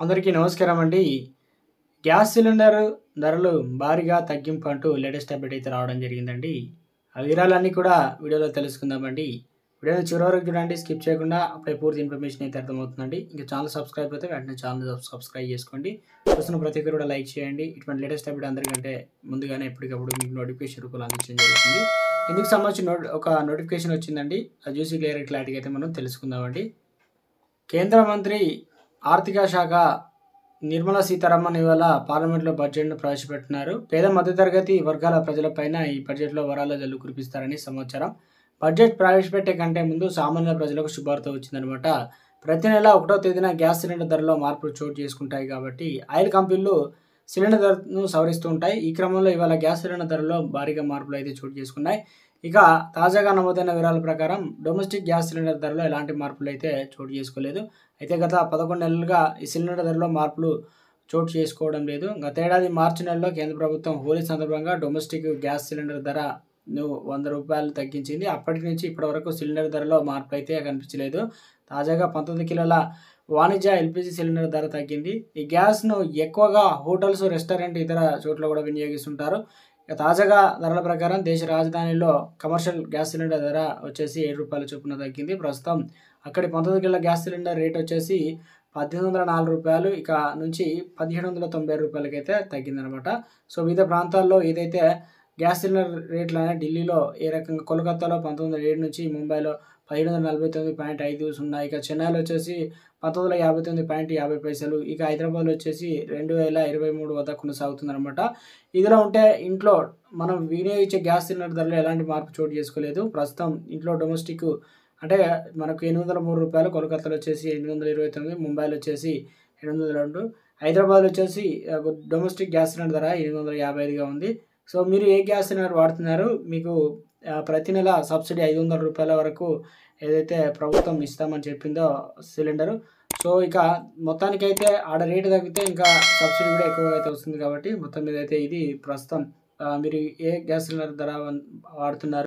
అందరికీ నమస్కారం అండి. గ్యాస్ సిలిండర్ ధరలు భారీగా తగ్గింపు అంటూ లేటెస్ట్ అప్డేట్ అయితే రావడం జరిగిందండి. ఆ వివరాలన్నీ కూడా వీడియోలో తెలుసుకుందామండి. వీడియోని చివరి వరకు చూడండి, స్కిప్ చేయకుండా. అప్పుడే పూర్తి ఇన్ఫర్మేషన్ అయితే అర్థమవుతుందండి. ఇంకా ఛానల్ సబ్స్క్రైబ్ అయితే వెంటనే ఛానల్ సబ్స్క్రైబ్ చేసుకోండి. చూస్తున్న ప్రతి ఒక్కరు కూడా లైక్ చేయండి. ఇటువంటి లేటెస్ట్ అప్డేట్ అందరికంటే ముందుగానే ఎప్పటికప్పుడు మీకు నోటిఫికేషన్ రూపంలో అందించడం జరుగుతుంది. ఇందుకు సంబంధించి ఒక నోటిఫికేషన్ వచ్చిందండి. అది చూసి క్లారిటీగా అయితే మనం తెలుసుకుందామండి. కేంద్ర మంత్రి ఆర్థిక శాఖ నిర్మలా సీతారామన్ ఇవాళ పార్లమెంట్లో బడ్జెట్ను ప్రవేశపెట్టినారు. పేద మధ్యతరగతి వర్గాల ప్రజలపైన ఈ బడ్జెట్లో వరాల జల్లు కురిపిస్తారని సమాచారం. బడ్జెట్ ప్రవేశపెట్టే కంటే ముందు సామాన్య ప్రజలకు శుభార్త వచ్చిందనమాట. ప్రతి నెల 1వ తేదీన గ్యాస్ సిలిండర్ ధరలో మార్పులు చోటు చేసుకుంటాయి కాబట్టి ఆయిల్ కంపెనీలు సిలిండర్ ధరను సవరిస్తూ ఉంటాయి. ఈ క్రమంలో ఇవాళ గ్యాస్ సిలిండర్ ధరలో భారీగా మార్పులు అయితే చోటు చేసుకున్నాయి. ఇక తాజాగా నమోదైన వివరాల ప్రకారం డొమెస్టిక్ గ్యాస్ సిలిండర్ ధరలో ఎలాంటి మార్పులు అయితే చోటు చేసుకోలేదు. అయితే గత 11 నెలలుగా ఈ సిలిండర్ ధరలో మార్పులు చోటు చేసుకోవడం లేదు. గతేడాది మార్చి నెలలో కేంద్ర ప్రభుత్వం హోలీ సందర్భంగా డొమెస్టిక్ గ్యాస్ సిలిండర్ ధరను ₹100 తగ్గించింది. అప్పటి నుంచి ఇప్పటి వరకు సిలిండర్ ధరలో మార్పు అయితే కనిపించలేదు. తాజాగా 19 కిలోల వాణిజ్య ఎల్పీజీ సిలిండర్ ధర తగ్గింది. ఈ గ్యాస్ను ఎక్కువగా హోటల్స్, రెస్టారెంట్, ఇతర చోట్ల కూడా వినియోగిస్తుంటారు. ఇక తాజాగా ధరల ప్రకారం దేశ రాజధానిలో కమర్షియల్ గ్యాస్ సిలిండర్ ధర వచ్చేసి ₹7 చొప్పున తగ్గింది. ప్రస్తుతం అక్కడి 19 కిలోల గ్యాస్ సిలిండర్ రేట్ వచ్చేసి ₹1804 ఇక నుంచి ₹1790 అయితే తగ్గిందనమాట. సో వివిధ ప్రాంతాల్లో ఏదైతే గ్యాస్ సిలిండర్ రేట్లు ఢిల్లీలో ఏ రకంగా కోల్కతాలో 1907 నుంచి, ముంబైలో 1749.50, ఇక చెన్నైలో వచ్చేసి 1959.50, ఇక హైదరాబాద్లో వచ్చేసి 2023 వద్ద కొనసాగుతుందన్నమాట. ఇదిలా ఉంటే ఇంట్లో మనం వినియోగించే గ్యాస్ సిలిండర్ ధరలో ఎలాంటి మార్పు చోటు చేసుకోలేదు. ప్రస్తుతం ఇంట్లో డొమెస్టిక్ అంటే మనకు ₹803, కోల్కతాలో వచ్చేసి 829, ముంబైలో వచ్చేసి 802, హైదరాబాద్లో వచ్చేసి డొమెస్టిక్ గ్యాస్ సిలిండర్ ధర 855గా ఉంది. సో మీరు ఏ గ్యాస్ సిలిండర్ వాడుతున్నారు? మీకు ప్రతి నెల సబ్సిడీ ₹500 వరకు ఏదైతే ప్రభుత్వం ఇస్తామని చెప్పిందో సిలిండరు. సో ఇక మొత్తానికైతే ఆడ రేటు తగ్గితే ఇంకా సబ్సిడీ కూడా ఎక్కువగా అయితే వస్తుంది కాబట్టి మొత్తం మీద అయితే ఇది ప్రస్తుతం మీరు ఏ గ్యాస్ సిలిండర్ ధర వాడుతున్నారు?